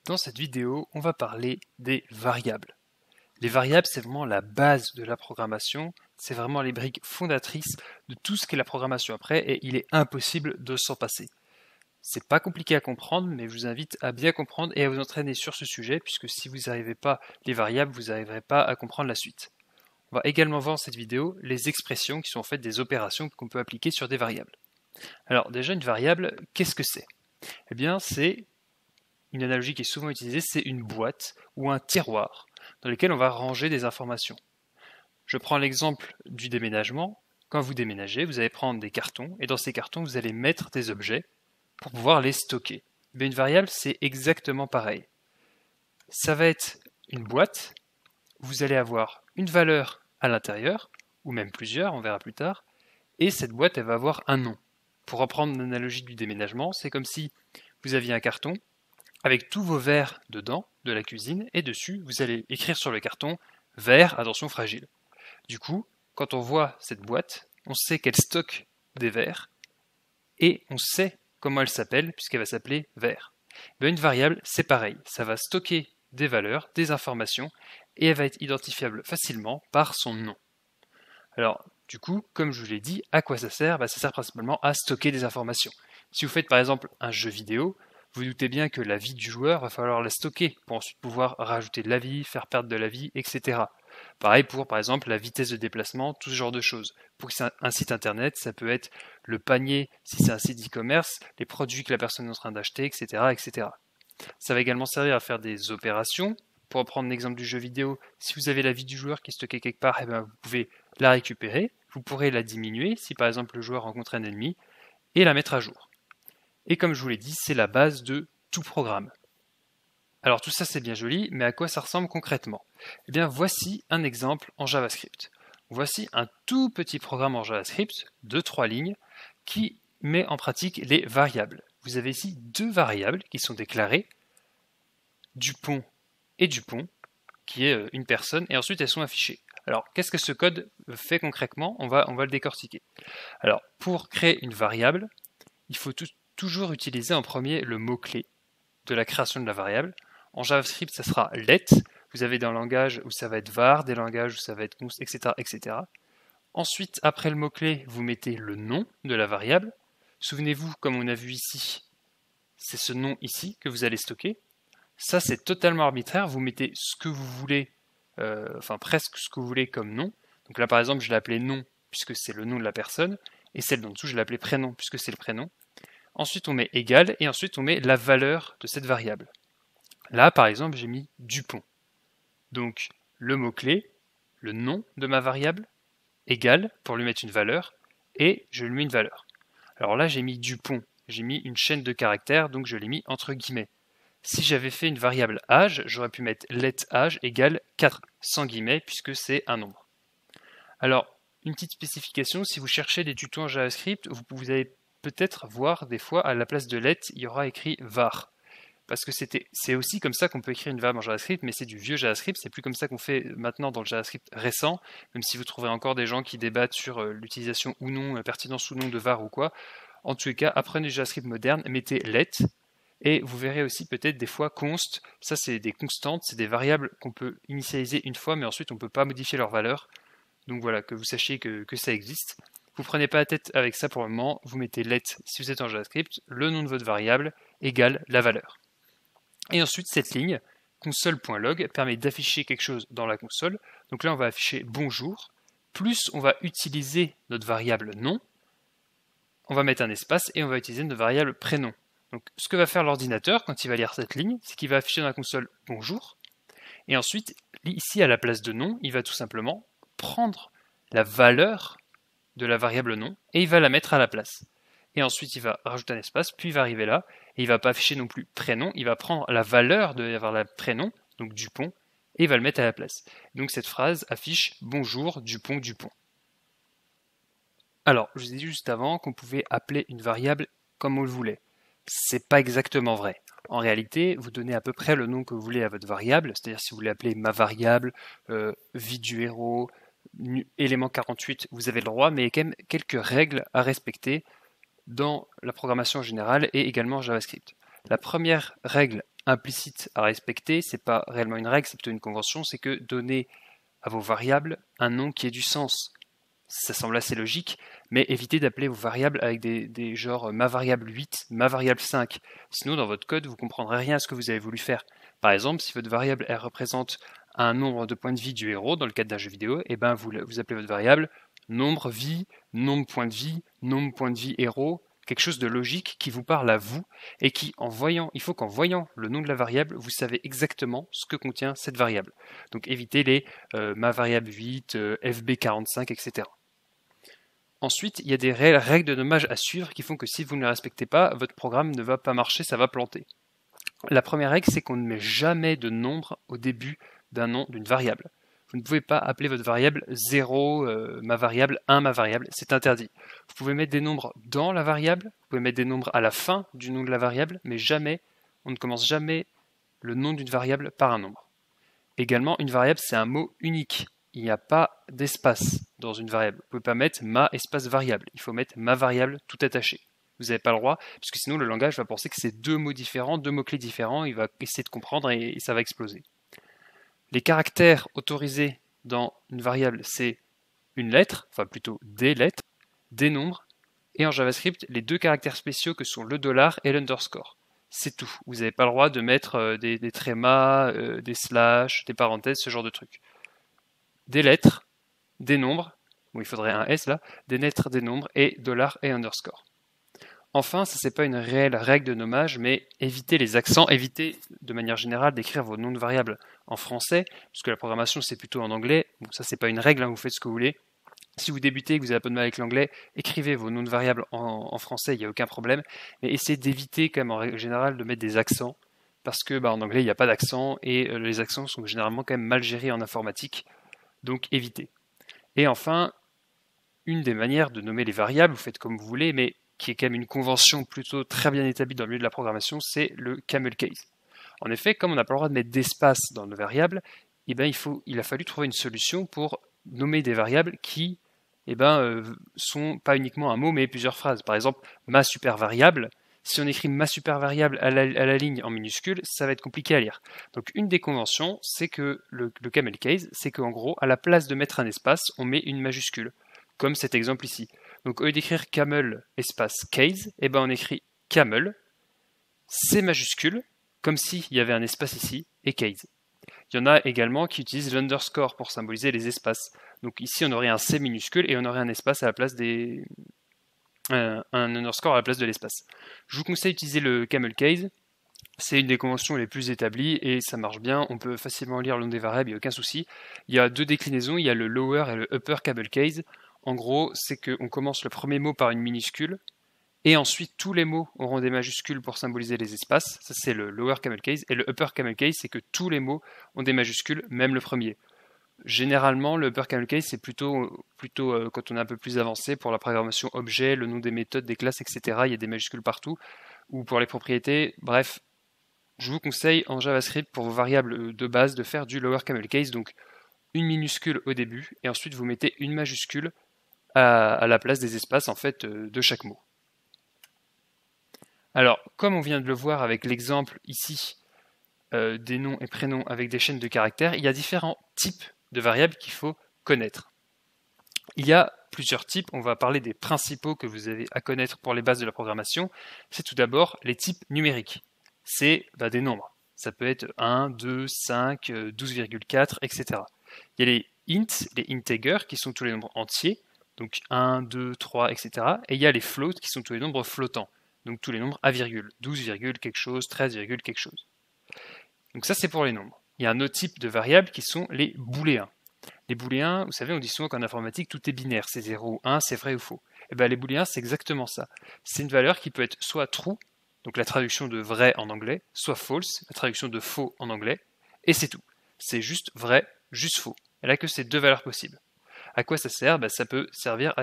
Dans cette vidéo, on va parler des variables. Les variables, c'est vraiment la base de la programmation, c'est vraiment les briques fondatrices de tout ce qu'est la programmation après et il est impossible de s'en passer. C'est pas compliqué à comprendre, mais je vous invite à bien comprendre et à vous entraîner sur ce sujet, puisque si vous n'arrivez pas les variables, vous n'arriverez pas à comprendre la suite. On va également voir dans cette vidéo les expressions qui sont en fait des opérations qu'on peut appliquer sur des variables. Alors déjà, une variable, qu'est-ce que c'est? Eh bien, c'est une analogie qui est souvent utilisée, c'est une boîte ou un tiroir dans lequel on va ranger des informations. Je prends l'exemple du déménagement. Quand vous déménagez, vous allez prendre des cartons et dans ces cartons, vous allez mettre des objets pour pouvoir les stocker. Mais une variable, c'est exactement pareil. Ça va être une boîte, vous allez avoir une valeur à l'intérieur, ou même plusieurs, on verra plus tard, et cette boîte, elle va avoir un nom. Pour reprendre l'analogie du déménagement, c'est comme si vous aviez un carton avec tous vos verres dedans, de la cuisine, et dessus, vous allez écrire sur le carton « verre, attention fragile ». Du coup, quand on voit cette boîte, on sait qu'elle stocke des verres, et on sait comment elle s'appelle, puisqu'elle va s'appeler verre. Une variable, c'est pareil, ça va stocker des valeurs, des informations, et elle va être identifiable facilement par son nom. Alors, du coup, comme je vous l'ai dit, à quoi ça sert? Ça sert principalement à stocker des informations. Si vous faites par exemple un jeu vidéo, vous doutez bien que la vie du joueur va falloir la stocker pour ensuite pouvoir rajouter de la vie, faire perdre de la vie, etc. Pareil pour par exemple la vitesse de déplacement, tout ce genre de choses. Pour un site internet, ça peut être le panier si c'est un site e-commerce, les produits que la personne est en train d'acheter, etc., etc. Ça va également servir à faire des opérations. Pour reprendre l'exemple du jeu vidéo, si vous avez la vie du joueur qui est stockée quelque part, vous pouvez la récupérer. Vous pourrez la diminuer si par exemple le joueur rencontre un ennemi et la mettre à jour. Et comme je vous l'ai dit, c'est la base de tout programme. Alors tout ça c'est bien joli, mais à quoi ça ressemble concrètement? Eh bien voici un exemple en JavaScript. Voici un tout petit programme en JavaScript de 3 lignes qui met en pratique les variables. Vous avez ici deux variables qui sont déclarées, Dupont et Dupont, qui est une personne, et ensuite elles sont affichées. Alors qu'est-ce que ce code fait concrètement? On va le décortiquer. Alors pour créer une variable, il faut toujours utiliser en premier le mot-clé de la création de la variable. En JavaScript, ça sera let. Vous avez des langages où ça va être var, des langages où ça va être const, etc., etc. Ensuite, après le mot-clé, vous mettez le nom de la variable. Souvenez-vous, comme on a vu ici, c'est ce nom ici que vous allez stocker. Ça, c'est totalement arbitraire. Vous mettez ce que vous voulez, enfin presque ce que vous voulez comme nom. Donc là, par exemple, je l'ai appelé nom puisque c'est le nom de la personne. Et celle d'en dessous, je l'ai appelé prénom puisque c'est le prénom. Ensuite, on met égal et ensuite, on met la valeur de cette variable. Là, par exemple, j'ai mis Dupont. Donc, le mot-clé, le nom de ma variable, égal pour lui mettre une valeur, et je lui mets une valeur. Alors là, j'ai mis Dupont. J'ai mis une chaîne de caractères, donc je l'ai mis entre guillemets. Si j'avais fait une variable âge, j'aurais pu mettre letAge égale 4, sans guillemets, puisque c'est un nombre. Alors, une petite spécification, si vous cherchez des tutos en JavaScript, vous allez peut-être voir des fois, à la place de let, il y aura écrit var. Parce que c'est aussi comme ça qu'on peut écrire une variable en JavaScript, mais c'est du vieux JavaScript, c'est plus comme ça qu'on fait maintenant dans le JavaScript récent, même si vous trouverez encore des gens qui débattent sur l'utilisation ou non, pertinence ou non de var ou quoi. En tous les cas, apprenez le JavaScript moderne, mettez let, et vous verrez aussi peut-être des fois const, ça c'est des constantes, c'est des variables qu'on peut initialiser une fois, mais ensuite on ne peut pas modifier leur valeur. Donc voilà, que vous sachiez que ça existe. Vous prenez pas la tête avec ça pour le moment, vous mettez let si vous êtes en JavaScript, le nom de votre variable égale la valeur. Et ensuite cette ligne, console.log, permet d'afficher quelque chose dans la console. Donc là on va afficher bonjour, plus on va utiliser notre variable nom, on va mettre un espace et on va utiliser notre variable prénom. Donc ce que va faire l'ordinateur quand il va lire cette ligne, c'est qu'il va afficher dans la console bonjour, et ensuite ici à la place de nom, il va tout simplement prendre la valeur de la variable nom et il va la mettre à la place. Et ensuite il va rajouter un espace, puis il va arriver là, et il va pas afficher non plus prénom, il va prendre la valeur de la prénom, donc Dupont, et il va le mettre à la place. Donc cette phrase affiche bonjour Dupont Dupont. Alors, je vous ai dit juste avant qu'on pouvait appeler une variable comme on le voulait. C'est pas exactement vrai. En réalité, vous donnez à peu près le nom que vous voulez à votre variable, c'est-à-dire si vous voulez appeler ma variable, vie du héros, élément 48, vous avez le droit, mais il y a quand même quelques règles à respecter dans la programmation générale et également JavaScript. La première règle implicite à respecter, c'est pas réellement une règle, c'est plutôt une convention, c'est que donner à vos variables un nom qui ait du sens. Ça semble assez logique, mais évitez d'appeler vos variables avec des genres ma variable 8, ma variable 5. Sinon, dans votre code, vous ne comprendrez rien à ce que vous avez voulu faire. Par exemple, si votre variable elle représente un nombre de points de vie du héros dans le cadre d'un jeu vidéo, et ben vous appelez votre variable nombre vie, nombre point de vie, nombre point de vie héros, quelque chose de logique qui vous parle à vous et qui, il faut qu'en voyant le nom de la variable, vous savez exactement ce que contient cette variable. Donc évitez les ma variable 8, FB45, etc. Ensuite, il y a des règles de nommage à suivre qui font que si vous ne les respectez pas, votre programme ne va pas marcher, ça va planter. La première règle, c'est qu'on ne met jamais de nombre au début d'un nom d'une variable. Vous ne pouvez pas appeler votre variable 0, ma variable 1, ma variable, c'est interdit. Vous pouvez mettre des nombres dans la variable, vous pouvez mettre des nombres à la fin du nom de la variable, mais jamais, on ne commence jamais le nom d'une variable par un nombre. Également, une variable, c'est un mot unique. Il n'y a pas d'espace dans une variable. Vous ne pouvez pas mettre ma espace variable. Il faut mettre ma variable tout attaché. Vous n'avez pas le droit, puisque sinon le langage va penser que c'est deux mots différents, deux mots-clés différents, il va essayer de comprendre et ça va exploser. Les caractères autorisés dans une variable, c'est une lettre, enfin plutôt des lettres, des nombres, et en JavaScript, les deux caractères spéciaux que sont le $ et l'underscore. C'est tout. Vous n'avez pas le droit de mettre des trémas, des slash, des parenthèses, ce genre de trucs. Des lettres, des nombres, bon, il faudrait un S là, des lettres, des nombres, et $ et underscore. Enfin, ça c'est pas une réelle règle de nommage, mais évitez les accents, évitez de manière générale d'écrire vos noms de variables en français, puisque la programmation c'est plutôt en anglais. Bon, ça c'est pas une règle, hein, vous faites ce que vous voulez. Si vous débutez et que vous avez un peu de mal avec l'anglais, écrivez vos noms de variables en français, il n'y a aucun problème. Mais essayez d'éviter quand même en règle générale de mettre des accents, parce que en anglais il n'y a pas d'accent, et les accents sont généralement quand même mal gérés en informatique, donc évitez. Et enfin, une des manières de nommer les variables, vous faites comme vous voulez, mais qui est quand même une convention plutôt très bien établie dans le milieu de la programmation, c'est le camel case. En effet, comme on n'a pas le droit de mettre d'espace dans nos variables, il a fallu trouver une solution pour nommer des variables qui sont pas uniquement un mot mais plusieurs phrases. Par exemple, ma super variable, si on écrit ma super variable à la ligne en minuscule, ça va être compliqué à lire. Donc une des conventions, c'est que le camel case, c'est qu'en gros, à la place de mettre un espace, on met une majuscule, comme cet exemple ici. Donc au lieu d'écrire camel espace case, on écrit camel, C majuscule, comme s'il y avait un espace ici, et case. Il y en a également qui utilisent l'underscore pour symboliser les espaces. Donc ici, on aurait un C minuscule et on aurait un espace à la place un underscore à la place de l'espace. Je vous conseille d'utiliser le camel case. C'est une des conventions les plus établies et ça marche bien. On peut facilement lire le nom des variables, il n'y a aucun souci. Il y a deux déclinaisons, il y a le lower et le upper camel case. En gros, c'est qu'on commence le premier mot par une minuscule, et ensuite tous les mots auront des majuscules pour symboliser les espaces. Ça c'est le lower camel case. Et le upper camel case, c'est que tous les mots ont des majuscules, même le premier. Généralement, le upper camel case, c'est plutôt quand on est un peu plus avancé pour la programmation objet, le nom des méthodes, des classes, etc. Il y a des majuscules partout. Ou pour les propriétés, bref. Je vous conseille en JavaScript pour vos variables de base de faire du lower camel case, donc une minuscule au début, et ensuite vous mettez une majuscule à la place des espaces en fait de chaque mot. Alors, comme on vient de le voir avec l'exemple ici des noms et prénoms avec des chaînes de caractères, il y a différents types de variables qu'il faut connaître. Il y a plusieurs types, on va parler des principaux que vous avez à connaître pour les bases de la programmation. C'est tout d'abord les types numériques. C'est des nombres. Ça peut être 1, 2, 5, 12,4, etc. Il y a les int, les integers, qui sont tous les nombres entiers, donc 1, 2, 3, etc. Et il y a les floats, qui sont tous les nombres flottants, donc tous les nombres à virgule, 12, quelque chose, 13, quelque chose. Donc ça c'est pour les nombres. Il y a un autre type de variables qui sont les booléens. Les booléens, vous savez, on dit souvent qu'en informatique tout est binaire, c'est 0 ou 1, c'est vrai ou faux. Et les booléens c'est exactement ça. C'est une valeur qui peut être soit true, donc la traduction de vrai en anglais, soit false, la traduction de faux en anglais, et c'est tout. C'est juste vrai, juste faux. Elle n'a que ces deux valeurs possibles. À quoi ça sert? Ça peut servir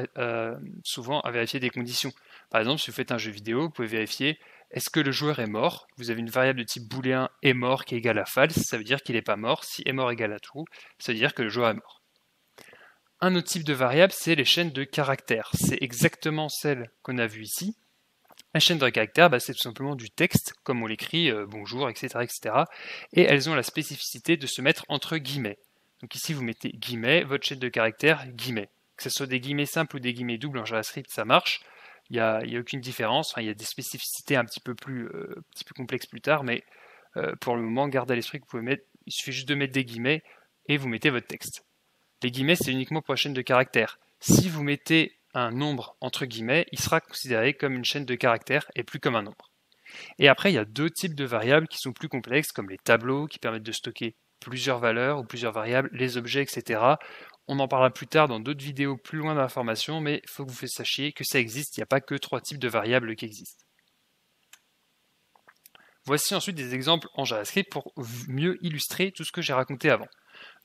souvent à vérifier des conditions. Par exemple, si vous faites un jeu vidéo, vous pouvez vérifier est-ce que le joueur est mort? Vous avez une variable de type booléen est mort qui est égale à false, ça veut dire qu'il n'est pas mort. Si est mort égale à true, ça veut dire que le joueur est mort. Un autre type de variable, c'est les chaînes de caractères. C'est exactement celle qu'on a vue ici. La chaîne de caractères, c'est tout simplement du texte, comme on l'écrit, bonjour, etc., etc. Et elles ont la spécificité de se mettre entre guillemets. Donc ici, vous mettez guillemets, votre chaîne de caractères, guillemets. Que ce soit des guillemets simples ou des guillemets doubles en JavaScript, ça marche. Il n'y a aucune différence. Enfin, il y a des spécificités un petit peu plus complexes plus tard, mais pour le moment, gardez à l'esprit que vous pouvez mettre, il suffit juste de mettre des guillemets et vous mettez votre texte. Les guillemets, c'est uniquement pour la chaîne de caractères. Si vous mettez un nombre entre guillemets, il sera considéré comme une chaîne de caractères et plus comme un nombre. Et après, il y a deux types de variables qui sont plus complexes, comme les tableaux qui permettent de stocker plusieurs valeurs ou plusieurs variables, les objets, etc. On en parlera plus tard dans d'autres vidéos plus loin dans la formation, mais il faut que vous sachiez que ça existe, il n'y a pas que 3 types de variables qui existent. Voici ensuite des exemples en JavaScript pour mieux illustrer tout ce que j'ai raconté avant.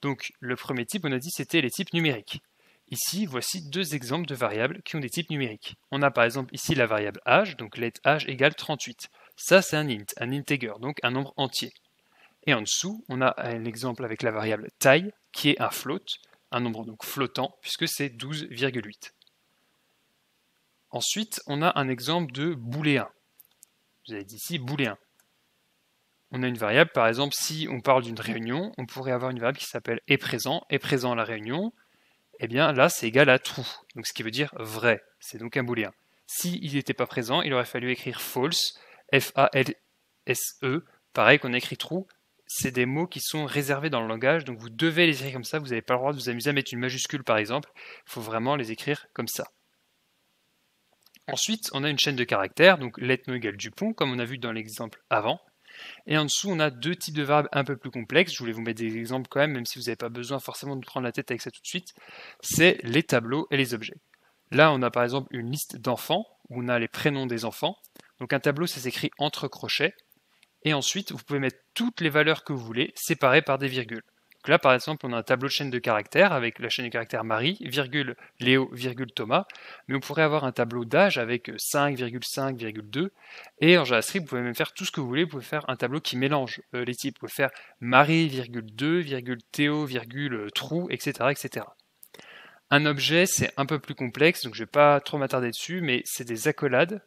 Donc le premier type, on a dit, c'était les types numériques. Ici, voici deux exemples de variables qui ont des types numériques. On a par exemple ici la variable âge, donc let âge égale 38. Ça, c'est un int, un integer, donc un nombre entier. Et en dessous, on a un exemple avec la variable taille, qui est un float, un nombre donc flottant, puisque c'est 12,8. Ensuite, on a un exemple de booléen. Vous avez dit ici booléen. On a une variable, par exemple, si on parle d'une réunion, on pourrait avoir une variable qui s'appelle est présent à la réunion. Eh bien là c'est égal à true, donc ce qui veut dire vrai, c'est donc un booléen. S'il n'était pas présent, il aurait fallu écrire false, F-A-L-S-E, pareil qu'on a écrit true, c'est des mots qui sont réservés dans le langage, donc vous devez les écrire comme ça, vous n'avez pas le droit de vous amuser à mettre une majuscule par exemple, il faut vraiment les écrire comme ça. Ensuite, on a une chaîne de caractères, donc let no égale Dupont, comme on a vu dans l'exemple avant. Et en dessous, on a deux types de variables un peu plus complexes. Je voulais vous mettre des exemples quand même si vous n'avez pas besoin forcément de prendre la tête avec ça tout de suite. C'est les tableaux et les objets. Là, on a par exemple une liste d'enfants, où on a les prénoms des enfants. Donc un tableau, ça s'écrit entre crochets. Et ensuite, vous pouvez mettre toutes les valeurs que vous voulez, séparées par des virgules. Donc là, par exemple, on a un tableau de chaîne de caractères avec la chaîne de caractères Marie, virgule Léo, virgule Thomas, mais on pourrait avoir un tableau d'âge avec 5,5,2, et en JavaScript, vous pouvez même faire tout ce que vous voulez, vous pouvez faire un tableau qui mélange les types, vous pouvez faire Marie, virgule 2, virgule Théo, virgule trou, etc., etc. Un objet, c'est un peu plus complexe, donc je ne vais pas trop m'attarder dessus, mais c'est des accolades,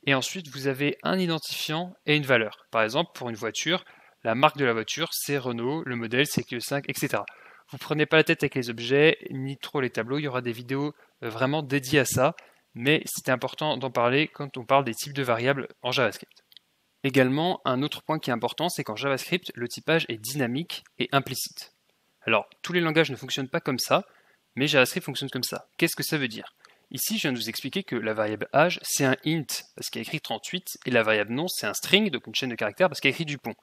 et ensuite vous avez un identifiant et une valeur. Par exemple, pour une voiture, la marque de la voiture, c'est Renault, le modèle, c'est Q5, etc. Vous ne prenez pas la tête avec les objets, ni trop les tableaux, il y aura des vidéos vraiment dédiées à ça, mais c'était important d'en parler quand on parle des types de variables en JavaScript. Également, un autre point qui est important, c'est qu'en JavaScript, le typage est dynamique et implicite. Alors, tous les langages ne fonctionnent pas comme ça, mais JavaScript fonctionne comme ça. Qu'est-ce que ça veut dire ? Ici, je viens de vous expliquer que la variable âge, c'est un int, parce qu'il y a écrit 38, et la variable nom, c'est un string, donc une chaîne de caractères, parce qu'il y a écrit Dupont.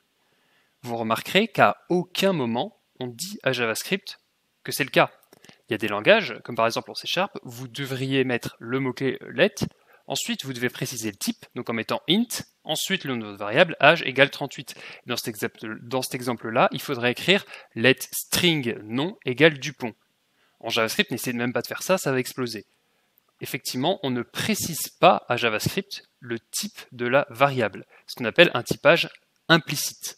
Vous remarquerez qu'à aucun moment, on dit à JavaScript que c'est le cas. Il y a des langages, comme par exemple en C#, vous devriez mettre le mot-clé let, ensuite vous devez préciser le type, donc en mettant int, ensuite le nom de votre variable, âge égale 38. Dans cet exemple-là, il faudrait écrire let string nom égale Dupont. En JavaScript, n'essayez même pas de faire ça, ça va exploser. Effectivement, on ne précise pas à JavaScript le type de la variable, ce qu'on appelle un typage implicite.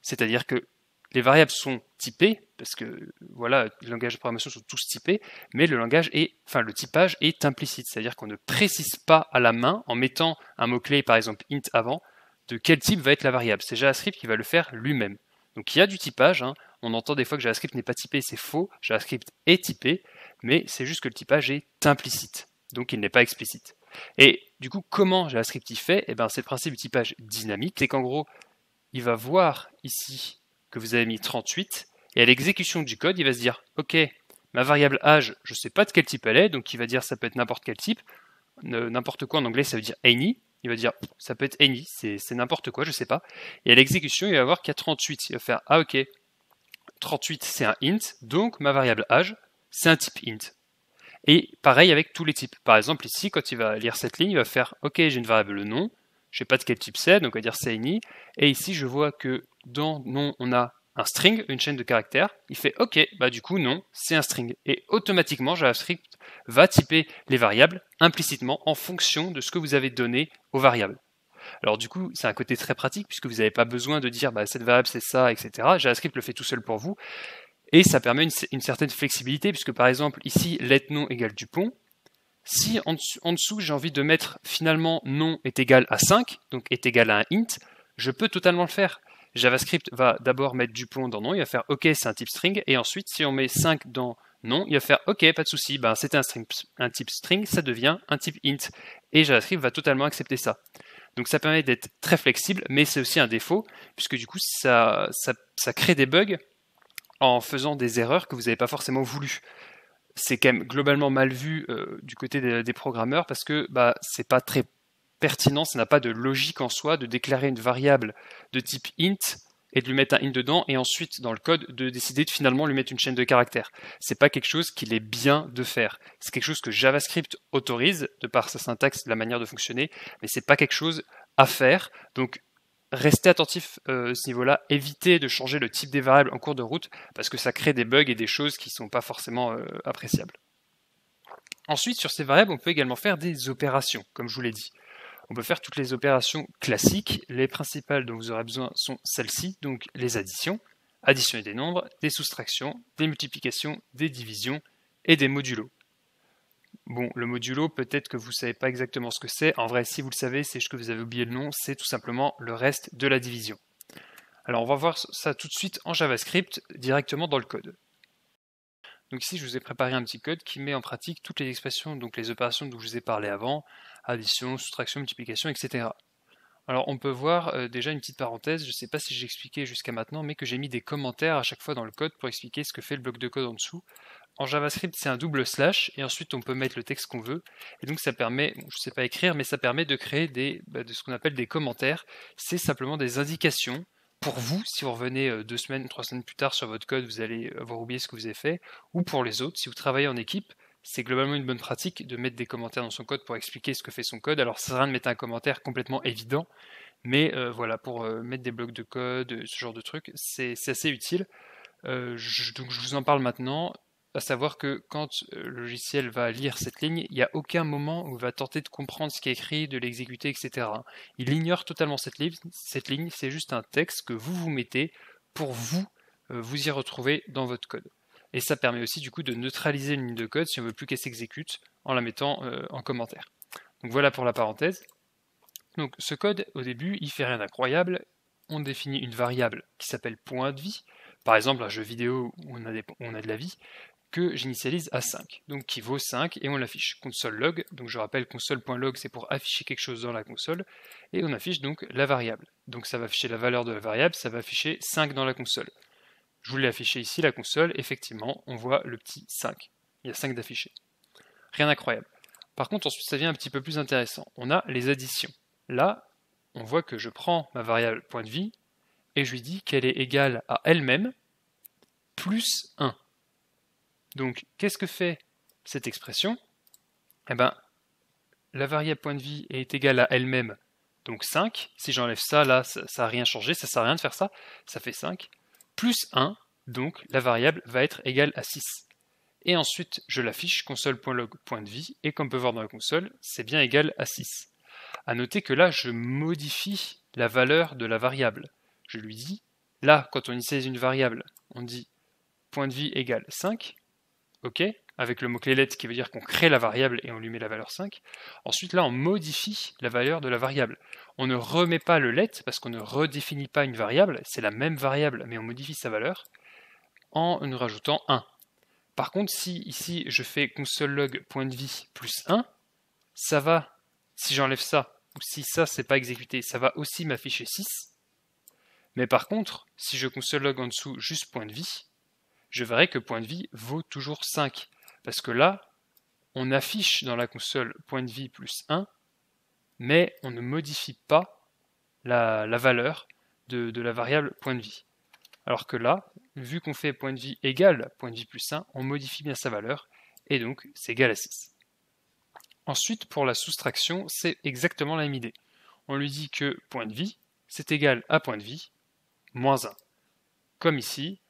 C'est-à-dire que les variables sont typées, parce que voilà, les langages de programmation sont tous typés, mais le typage est implicite, c'est-à-dire qu'on ne précise pas à la main, en mettant un mot-clé, par exemple int avant, de quel type va être la variable. C'est JavaScript qui va le faire lui-même. Donc il y a du typage, on entend des fois que JavaScript n'est pas typé, c'est faux, JavaScript est typé, mais c'est juste que le typage est implicite, donc il n'est pas explicite. Et du coup, comment JavaScript y fait ? C'est le principe du typage dynamique, c'est qu'en gros, il va voir ici que vous avez mis 38, et à l'exécution du code, il va se dire « Ok, ma variable âge, je ne sais pas de quel type elle est, donc il va dire ça peut être n'importe quel type, n'importe quoi en anglais ça veut dire any, il va dire ça peut être any, c'est n'importe quoi, je ne sais pas. » Et à l'exécution, il va voir qu'il y a 38, il va faire « Ah ok, 38 c'est un int, donc ma variable âge, c'est un type int. » Et pareil avec tous les types. Par exemple ici, quand il va lire cette ligne, il va faire « Ok, j'ai une variable nom, je ne sais pas de quel type c'est, donc on va dire c'est any. » Et ici, je vois que dans nom, on a un string, une chaîne de caractères. Il fait OK, du coup, non, c'est un string. Et automatiquement, JavaScript va typer les variables implicitement en fonction de ce que vous avez donné aux variables. Alors du coup, c'est un côté très pratique puisque vous n'avez pas besoin de dire cette variable c'est ça, etc. JavaScript le fait tout seul pour vous. Et ça permet une certaine flexibilité puisque par exemple, ici, let nom égale Dupont. Si en dessous j'ai envie de mettre finalement nom est égal à 5, donc est égal à un int, je peux totalement le faire. JavaScript va d'abord mettre du plomb dans nom, il va faire OK, c'est un type string, et ensuite si on met 5 dans nom, il va faire OK, pas de souci, ben, c'était un type string, ça devient un type int, et JavaScript va totalement accepter ça. Donc ça permet d'être très flexible, mais c'est aussi un défaut, puisque du coup ça crée des bugs en faisant des erreurs que vous n'avez pas forcément voulu. C'est quand même globalement mal vu du côté des programmeurs parce que bah, c'est pas très pertinent, ça n'a pas de logique en soi de déclarer une variable de type int et de lui mettre un int dedans et ensuite dans le code de décider de finalement lui mettre une chaîne de caractères. C'est pas quelque chose qu'il est bien de faire. C'est quelque chose que JavaScript autorise de par sa syntaxe, la manière de fonctionner, mais c'est pas quelque chose à faire. Donc restez attentif à ce niveau-là, évitez de changer le type des variables en cours de route parce que ça crée des bugs et des choses qui ne sont pas forcément appréciables. Ensuite, sur ces variables, on peut également faire des opérations, comme je vous l'ai dit. On peut faire toutes les opérations classiques. Les principales dont vous aurez besoin sont celles-ci, donc les additions, additionner des nombres, des soustractions, des multiplications, des divisions et des modulos. Bon, le modulo, peut-être que vous ne savez pas exactement ce que c'est. En vrai, si vous le savez, c'est juste que vous avez oublié le nom, c'est tout simplement le reste de la division. Alors, on va voir ça tout de suite en JavaScript, directement dans le code. Donc ici, je vous ai préparé un petit code qui met en pratique toutes les expressions, donc les opérations dont je vous ai parlé avant, addition, soustraction, multiplication, etc. Alors on peut voir déjà une petite parenthèse, je ne sais pas si j'ai expliqué jusqu'à maintenant, mais que j'ai mis des commentaires à chaque fois dans le code pour expliquer ce que fait le bloc de code en dessous. En JavaScript, c'est un double slash, et ensuite on peut mettre le texte qu'on veut. Et donc ça permet, je ne sais pas écrire, mais ça permet de créer de ce qu'on appelle des commentaires. C'est simplement des indications pour vous, si vous revenez 2 semaines, 3 semaines plus tard sur votre code, vous allez avoir oublié ce que vous avez fait, ou pour les autres, si vous travaillez en équipe, c'est globalement une bonne pratique de mettre des commentaires dans son code pour expliquer ce que fait son code. Alors ça sert à rien de mettre un commentaire complètement évident, mais voilà, pour mettre des blocs de code, ce genre de trucs, c'est assez utile. Donc je vous en parle maintenant, à savoir que quand le logiciel va lire cette ligne, il n'y a aucun moment où il va tenter de comprendre ce qui est écrit, de l'exécuter, etc. Il ignore totalement cette ligne, c'est juste un texte que vous mettez pour vous y retrouver dans votre code. Et ça permet aussi du coup de neutraliser une ligne de code si on veut plus qu'elle s'exécute en la mettant en commentaire. Donc voilà pour la parenthèse. Donc ce code, au début, il fait rien d'incroyable. On définit une variable qui s'appelle point de vie. Par exemple, un jeu vidéo où on a de la vie, que j'initialise à 5, donc qui vaut 5, et on l'affiche. Console log, donc je rappelle console.log, c'est pour afficher quelque chose dans la console, et on affiche donc la variable. Donc ça va afficher la valeur de la variable, ça va afficher 5 dans la console. Je vous l'ai affiché ici, la console, effectivement, on voit le petit 5. Il y a 5 d'affichés. Rien d'incroyable. Par contre, ensuite, ça devient un petit peu plus intéressant. On a les additions. Là, on voit que je prends ma variable point de vie, et je lui dis qu'elle est égale à elle-même, plus 1. Donc, qu'est-ce que fait cette expression? Eh bien, la variable point de vie est égale à elle-même, donc 5. Si j'enlève ça, là, ça n'a rien changé, ça ne sert à rien de faire ça, ça fait 5. Plus 1, donc la variable va être égale à 6. Et ensuite, je l'affiche console.log point de vie, et comme on peut voir dans la console, c'est bien égal à 6. A noter que là, je modifie la valeur de la variable. Je lui dis, là, quand on initialise une variable, on dit point de vie égale 5, ok, avec le mot-clé let qui veut dire qu'on crée la variable et on lui met la valeur 5. Ensuite, là, on modifie la valeur de la variable. On ne remet pas le let parce qu'on ne redéfinit pas une variable, c'est la même variable, mais on modifie sa valeur en nous rajoutant 1. Par contre, si ici je fais console log point de vie plus 1, ça va, si j'enlève ça, ou si ça c'est pas exécuté, ça va aussi m'afficher 6. Mais par contre, si je console log en dessous juste point de vie, je verrai que point de vie vaut toujours 5. Parce que là, on affiche dans la console point de vie plus 1, mais on ne modifie pas la valeur de la variable point de vie. Alors que là, vu qu'on fait point de vie égale point de vie plus 1, on modifie bien sa valeur, et donc c'est égal à 6. Ensuite, pour la soustraction, c'est exactement la même idée. On lui dit que point de vie, c'est égal à point de vie, moins 1. Comme ici,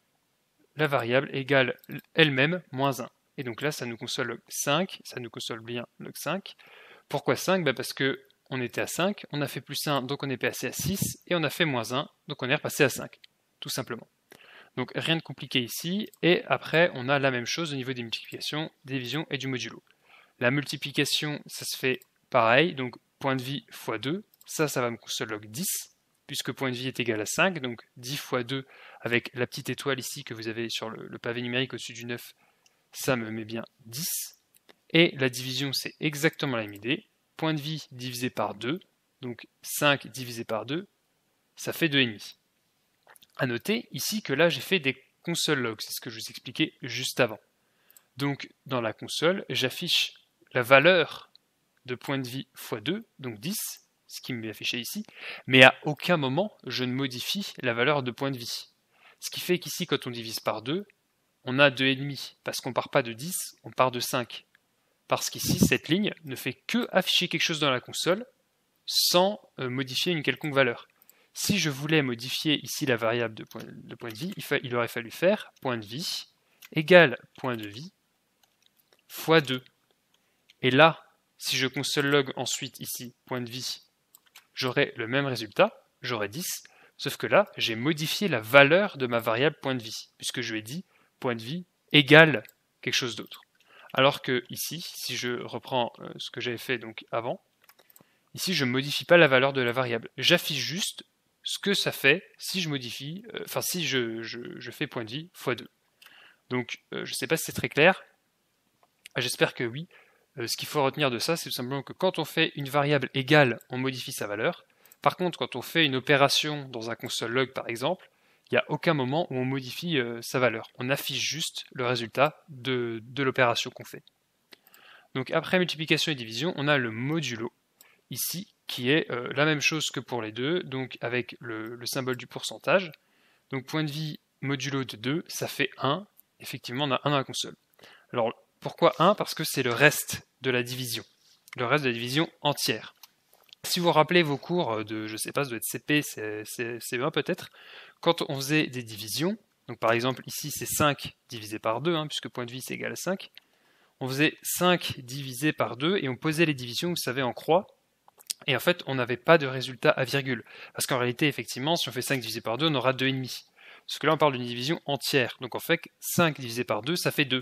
la variable égale elle-même moins 1. Et donc là, ça nous console log 5, ça nous console bien log 5. Pourquoi 5 ? Parce que on était à 5, on a fait plus 1, donc on est passé à 6, et on a fait moins 1, donc on est repassé à 5, tout simplement. Donc rien de compliqué ici, et après on a la même chose au niveau des multiplications, des divisions et du modulo. La multiplication, ça se fait pareil, donc point de vie fois 2, ça va me console log 10, puisque point de vie est égal à 5, donc 10 fois 2 avec la petite étoile ici que vous avez sur le pavé numérique au-dessus du 9, ça me met bien 10. Et la division, c'est exactement la même idée. Point de vie divisé par 2, donc 5 divisé par 2, ça fait 2,5. A noter ici que là, j'ai fait des console logs, c'est ce que je vous expliquais juste avant. Donc, dans la console, j'affiche la valeur de point de vie x 2, donc 10, ce qui m'est affiché ici, mais à aucun moment, je ne modifie la valeur de point de vie. Ce qui fait qu'ici, quand on divise par 2, on a 2,5, parce qu'on ne part pas de 10, on part de 5. Parce qu'ici, cette ligne ne fait que afficher quelque chose dans la console sans modifier une quelconque valeur. Si je voulais modifier ici la variable de point de vie, il aurait fallu faire point de vie égale point de vie fois 2. Et là, si je console log ensuite ici point de vie, j'aurai le même résultat, j'aurai 10, sauf que là, j'ai modifié la valeur de ma variable point de vie, puisque je lui ai dit point de vie égale quelque chose d'autre. Alors que ici, si je reprends ce que j'avais fait donc avant, ici je ne modifie pas la valeur de la variable, j'affiche juste ce que ça fait si je modifie, si je fais point de vie x 2. Donc je ne sais pas si c'est très clair, j'espère que oui. Ce qu'il faut retenir de ça, c'est tout simplement que quand on fait une variable égale, on modifie sa valeur. Par contre, quand on fait une opération dans un console log par exemple, il n'y a aucun moment où on modifie sa valeur. On affiche juste le résultat de l'opération qu'on fait. Donc après multiplication et division, on a le modulo, ici, qui est la même chose que pour les deux, donc avec le symbole du pourcentage. Donc point de vie modulo de 2, ça fait 1. Effectivement, on a 1 dans la console. Alors, pourquoi 1 ? Parce que c'est le reste de la division. Le reste de la division entière. Si vous vous rappelez vos cours de, je ne sais pas, ça doit être CP, CE1 peut-être, quand on faisait des divisions, donc par exemple ici c'est 5 divisé par 2, puisque point de vie c'est égal à 5, on faisait 5 divisé par 2 et on posait les divisions, vous savez, en croix, et en fait on n'avait pas de résultat à virgule. Parce qu'en réalité, effectivement, si on fait 5 divisé par 2, on aura 2,5. Parce que là on parle d'une division entière, donc en fait 5 divisé par 2, ça fait 2.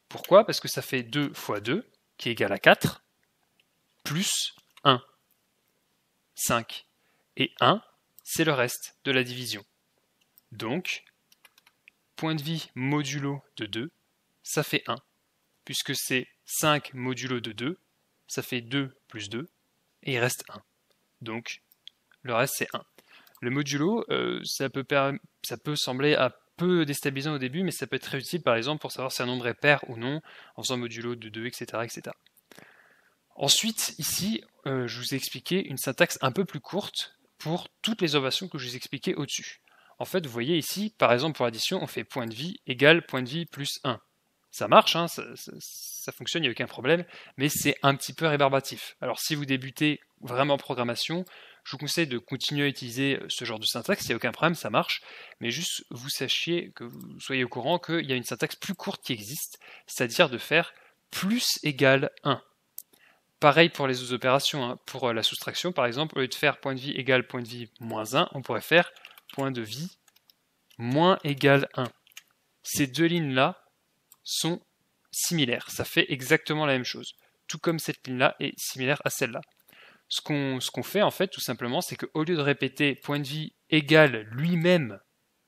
Pourquoi ? Parce que ça fait 2 fois 2, qui est égal à 4, plus 1. 5. Et 1, c'est le reste de la division. Donc, point de vie modulo de 2, ça fait 1. Puisque c'est 5 modulo de 2, ça fait 2 plus 2, et il reste 1. Donc, le reste c'est 1. Le modulo, ça peut sembler un peu déstabilisant au début, mais ça peut être très utile par exemple pour savoir si un nombre est pair ou non, en faisant modulo de 2, etc. etc. Ensuite, ici, je vous ai expliqué une syntaxe un peu plus courte pour toutes les opérations que je vous ai expliquées au-dessus. En fait, vous voyez ici, par exemple pour l'addition, on fait point de vie égale point de vie plus 1. Ça marche, ça fonctionne, il n'y a aucun problème, mais c'est un petit peu rébarbatif. Alors si vous débutez vraiment en programmation, je vous conseille de continuer à utiliser ce genre de syntaxe, il n'y a aucun problème, ça marche, mais juste vous sachiez, que vous soyez au courant qu'il y a une syntaxe plus courte qui existe, c'est-à-dire de faire plus égale 1. Pareil pour les autres opérations, pour la soustraction par exemple, au lieu de faire point de vie égale point de vie moins 1, on pourrait faire point de vie moins égale 1. Ces deux lignes-là sont similaires, ça fait exactement la même chose, tout comme cette ligne-là est similaire à celle-là. Ce qu'on fait en fait tout simplement, c'est qu'au lieu de répéter point de vie égale lui-même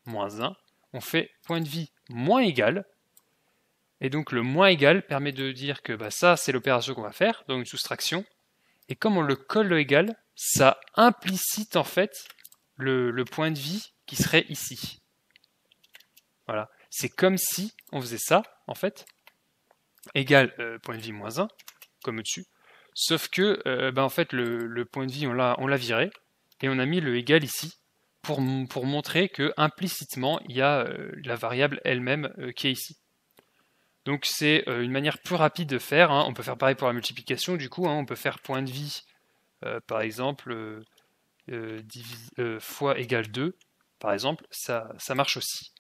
moins 1, on fait point de vie moins égal, et donc le moins égal permet de dire que ça c'est l'opération qu'on va faire, donc une soustraction, et comme on le colle le égal, ça implicite en fait le point de vie qui serait ici. Voilà, c'est comme si on faisait ça en fait, égal point de vie moins 1, comme au-dessus, sauf que en fait le point de vie on l'a viré, et on a mis le égal ici, pour montrer que implicitement il y a la variable elle-même qui est ici. Donc c'est une manière plus rapide de faire, on peut faire pareil pour la multiplication du coup, on peut faire point de vie par exemple fois égale 2, par exemple, ça marche aussi.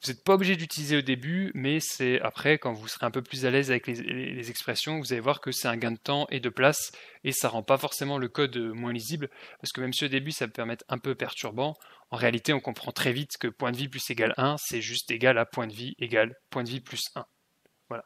Vous n'êtes pas obligé d'utiliser au début, mais c'est après, quand vous serez un peu plus à l'aise avec les expressions, vous allez voir que c'est un gain de temps et de place, et ça rend pas forcément le code moins lisible, parce que même si au début ça peut permettre un peu perturbant, en réalité on comprend très vite que point de vie plus égal 1, c'est juste égal à point de vie égale point de vie plus 1. Voilà.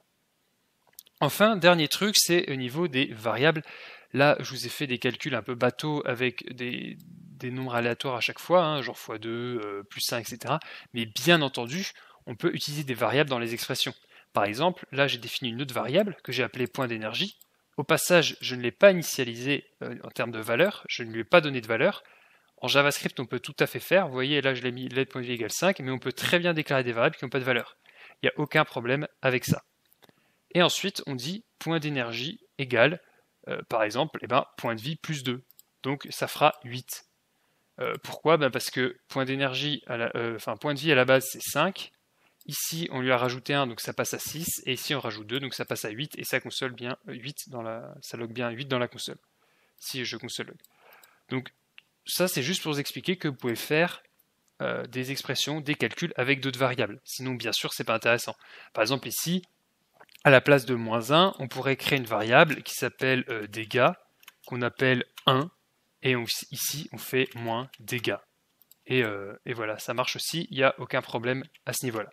Enfin, dernier truc, c'est au niveau des variables. Là, je vous ai fait des calculs un peu bateaux avec des nombres aléatoires à chaque fois, hein, genre x2, plus 1, etc. Mais bien entendu, on peut utiliser des variables dans les expressions. Par exemple, là, j'ai défini une autre variable que j'ai appelée point d'énergie. Au passage, je ne l'ai pas initialisée en termes de valeur, je ne lui ai pas donné de valeur. En JavaScript, on peut tout à fait faire. Vous voyez, là, je l'ai mis let.v égale 5, mais on peut très bien déclarer des variables qui n'ont pas de valeur. Il n'y a aucun problème avec ça. Et ensuite, on dit point d'énergie égale, par exemple, point de vie plus 2. Donc, ça fera 8. Pourquoi ? Parce que point d'énergie, point de vie à la base, c'est 5. Ici, on lui a rajouté 1, donc ça passe à 6. Et ici, on rajoute 2, donc ça passe à 8. Et ça console bien 8 ça log bien 8 dans la console. Si je console log. Donc, ça, c'est juste pour vous expliquer que vous pouvez faire des expressions, des calculs avec d'autres variables. Sinon, bien sûr, c'est pas intéressant. Par exemple, ici, à la place de -1, on pourrait créer une variable qui s'appelle dégâts, qu'on appelle 1, et ici, on fait moins dégâts. Et voilà, ça marche aussi, il n'y a aucun problème à ce niveau-là.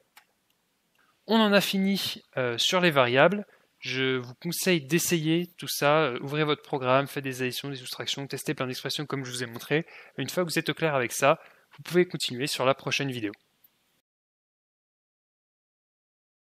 On en a fini sur les variables. Je vous conseille d'essayer tout ça. Ouvrez votre programme, faites des additions, des soustractions, testez plein d'expressions comme je vous ai montré. Une fois que vous êtes au clair avec ça, vous pouvez continuer sur la prochaine vidéo.